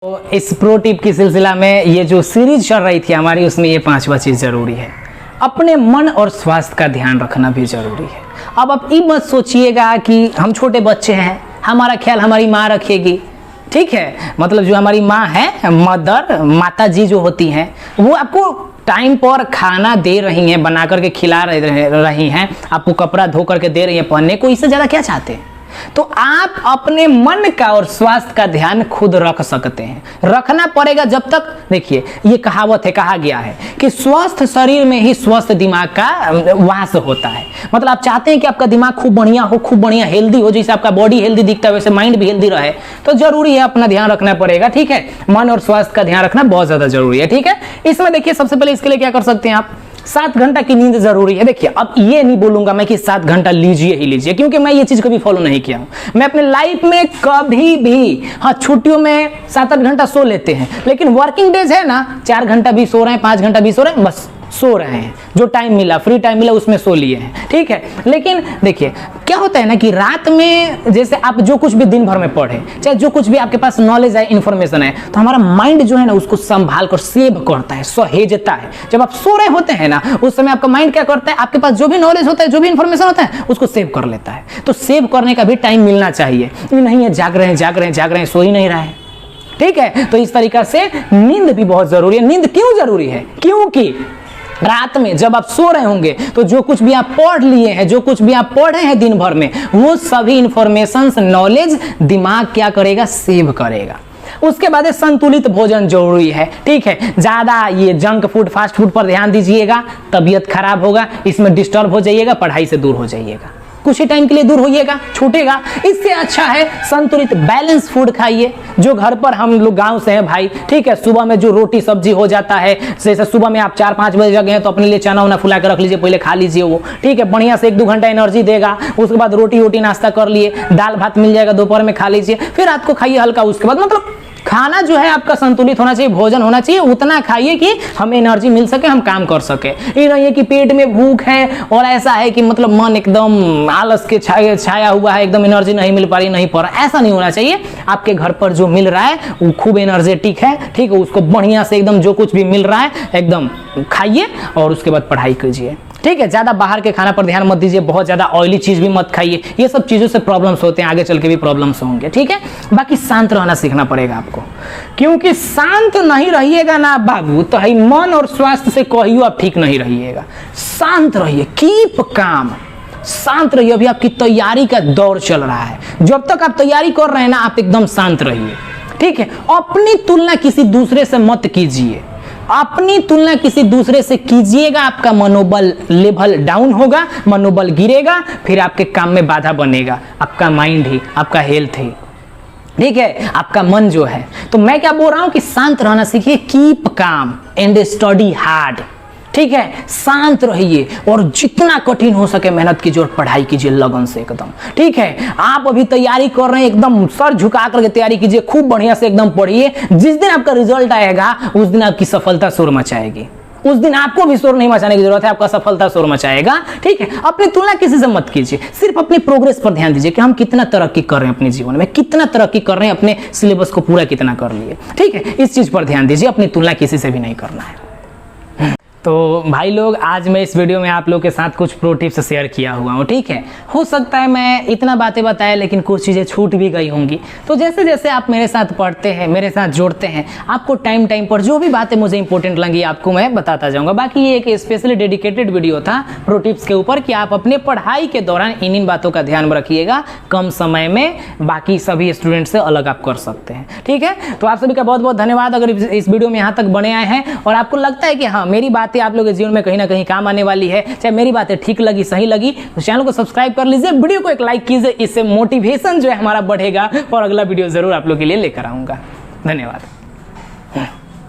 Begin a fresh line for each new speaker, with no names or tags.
तो इस pro tip की सिलसिला में ये जो सीरीज चल रही थी हमारी, उसमें ये 5वां चीज़ ज़रूरी है। अपने मन और स्वास्थ्य का ध्यान रखना भी ज़रूरी है। अब आप ये मत सोचिएगा कि हम छोटे बच्चे हैं, हमारा ख्याल हमारी माँ रखेगी, ठीक है। मतलब जो हमारी माँ है, माता जी जो होती हैं, वो आपको टाइम पर खाना दे रही हैं, बना करके खिला रही हैं, आपको कपड़ा धो करके दे रही हैं पहनने को, इससे ज़्यादा क्या चाहते हैं। तो आप अपने मन का और स्वास्थ्य का ध्यान खुद रख सकते हैं, रखना पड़ेगा। जब तक देखिए, ये कहावत है, कहा गया है कि स्वस्थ शरीर में ही स्वस्थ दिमाग का वास होता है। मतलब आप चाहते हैं कि आपका दिमाग खूब बढ़िया हो, खूब बढ़िया हेल्दी हो, जैसे आपका बॉडी हेल्दी दिखता है वैसे माइंड भी हेल्दी रहे, तो जरूरी है अपना ध्यान रखना पड़ेगा, ठीक है। मन और स्वास्थ्य का ध्यान रखना बहुत ज्यादा जरूरी है, ठीक है। इसमें देखिए, सबसे पहले इसके लिए क्या कर सकते हैं आप, 7 घंटा की नींद जरूरी है। देखिए, अब ये नहीं बोलूंगा मैं कि 7 घंटा लीजिए ही लीजिए, क्योंकि मैं ये चीज कभी फॉलो नहीं किया हूं। मैं अपने लाइफ में कभी भी, हाँ छुट्टियों में 7-8 घंटा सो लेते हैं, लेकिन वर्किंग डेज है ना, 4 घंटा भी सो रहे हैं, 5 घंटा भी सो रहे हैं, बस सो रहे हैं, जो टाइम मिला, फ्री टाइम मिला उसमें सो लिए हैं, ठीक है। लेकिन देखिए क्या होता है ना कि रात में जैसे आप जो कुछ भी दिन भर में पढ़े, चाहे जो कुछ भी आपके पास नॉलेज है, इंफॉर्मेशन है, तो हमारा माइंड जो है ना उसको संभाल कर सेव करता है, सहेजता है। जब आप सो रहे होते हैं ना, उस समय आपका माइंड क्या करता है, आपके पास जो भी नॉलेज होता है, जो भी इंफॉर्मेशन होता है, उसको सेव कर लेता है। तो सेव करने का भी टाइम मिलना चाहिए, नहीं है जाग रहे हैं, सो ही नहीं रहे हैं, ठीक है। तो इस तरीका से नींद भी बहुत जरूरी है। नींद क्यों जरूरी है? क्योंकि रात में जब आप सो रहे होंगे तो जो कुछ भी आप पढ़ लिए हैं, जो कुछ भी आप पढ़े हैं दिन भर में, वो सभी इंफॉर्मेशन, नॉलेज दिमाग क्या करेगा, सेव करेगा। उसके बाद संतुलित भोजन जरूरी है, ठीक है। ज्यादा ये जंक फूड, फास्ट फूड पर ध्यान दीजिएगा, तबीयत खराब होगा, इसमें डिस्टर्ब हो जाइएगा, पढ़ाई से दूर हो जाइएगा, कुछ ही टाइम के लिए दूर होइएगा, छूटेगा। इससे अच्छा है संतुलित बैलेंस फूड खाइए, जो घर पर हम लोग गांव से हैं भाई, ठीक है। सुबह में जो रोटी सब्जी हो जाता है, जैसे सुबह में आप 4-5 बजे जगह हैं तो अपने लिए चना उना फुला कर रख लीजिए, पहले खा लीजिए वो, ठीक है। बढ़िया से 1-2 घंटा एनर्जी देगा। उसके बाद रोटी नाश्ता कर लिए, दाल भात मिल जाएगा, दोपहर में खा लीजिए, फिर रात को खाइए हल्का। उसके बाद मतलब खाना जो है आपका संतुलित होना चाहिए, भोजन होना चाहिए, उतना खाइए कि हमें एनर्जी मिल सके, हम काम कर सके। ये नहीं है कि पेट में भूख है और ऐसा है कि मतलब मन एकदम आलस के छाया हुआ है, एकदम एनर्जी नहीं मिल पा रही, नहीं पड़ रहा, ऐसा नहीं होना चाहिए। आपके घर पर जो मिल रहा है वो खूब एनर्जेटिक है, ठीक है, उसको बढ़िया से एकदम जो कुछ भी मिल रहा है एकदम खाइए और उसके बाद पढ़ाई कीजिए, ठीक है। ज्यादा बाहर के खाना पर ध्यान मत दीजिए, बहुत ज्यादा ऑयली चीज भी मत खाइए, ये सब चीजों से प्रॉब्लम्स होते हैं, आगे चल के भी प्रॉब्लम्स होंगे, ठीक है। बाकी शांत रहना सीखना पड़ेगा आपको, क्योंकि शांत नहीं रहिएगा ना बाबू, तो है मन और स्वास्थ्य से कहियो आप ठीक नहीं रहिएगा। शांत रहिए, कीप काम, शांत रहिए। अभी आपकी तैयारी का दौर चल रहा है, जब तक आप तैयारी कर रहे हैं ना, आप एकदम शांत रहिए, ठीक है। अपनी तुलना किसी दूसरे से मत कीजिए, अपनी तुलना किसी दूसरे से कीजिएगा, आपका मनोबल लेवल डाउन होगा, मनोबल गिरेगा, फिर आपके काम में बाधा बनेगा, आपका माइंड ही, आपका हेल्थ ही, ठीक है, आपका मन जो है। तो मैं क्या बोल रहा हूं कि शांत रहना सीखिए, keep calm and study hard, ठीक है। शांत रहिए और जितना कठिन हो सके मेहनत कीजिए और पढ़ाई कीजिए लगन से एकदम, ठीक है। आप अभी तैयारी कर रहे हैं, एकदम सर झुका करके तैयारी कीजिए, खूब बढ़िया से एकदम पढ़िए। जिस दिन आपका रिजल्ट आएगा उस दिन आपकी सफलता शोर मचाएगी, उस दिन आपको भी शोर नहीं मचाने की जरूरत है, आपका सफलता शोर मचाएगा, ठीक है। अपनी तुलना किसी से मत कीजिए, सिर्फ अपनी प्रोग्रेस पर ध्यान दीजिए कि हम कितना तरक्की कर रहे हैं अपने जीवन में, कितना तरक्की कर रहे हैं, अपने सिलेबस को पूरा कितना कर लिए, ठीक है। इस चीज पर ध्यान दीजिए, अपनी तुलना किसी से भी नहीं करना है। तो भाई लोग, आज मैं इस वीडियो में आप लोग के साथ कुछ प्रो टिप्स शेयर किया हुआ हूँ, ठीक है। हो सकता है मैं इतना बातें बताया लेकिन कुछ चीज़ें छूट भी गई होंगी, तो जैसे जैसे आप मेरे साथ पढ़ते हैं, मेरे साथ जुड़ते हैं, आपको टाइम पर जो भी बातें मुझे इंपॉर्टेंट लगी आपको मैं बताता जाऊँगा। बाकी ये एक स्पेशली डेडिकेटेड वीडियो था प्रो टिप्स के ऊपर कि आप अपने पढ़ाई के दौरान इन बातों का ध्यान रखिएगा, कम समय में बाकी सभी स्टूडेंट से अलग आप कर सकते हैं, ठीक है। तो आप सभी का बहुत बहुत धन्यवाद अगर इस वीडियो में यहाँ तक बने आए हैं और आपको लगता है कि हाँ मेरी बात आप लोगों के जीवन में कहीं ना कहीं काम आने वाली है, चाहे मेरी बातें ठीक लगी, सही लगी, तो चैनल को सब्सक्राइब कर लीजिए, वीडियो को एक लाइक कीजिए, इससे मोटिवेशन जो है हमारा बढ़ेगा और अगला वीडियो जरूर आप लोग के लिए लेकर आऊंगा। धन्यवाद।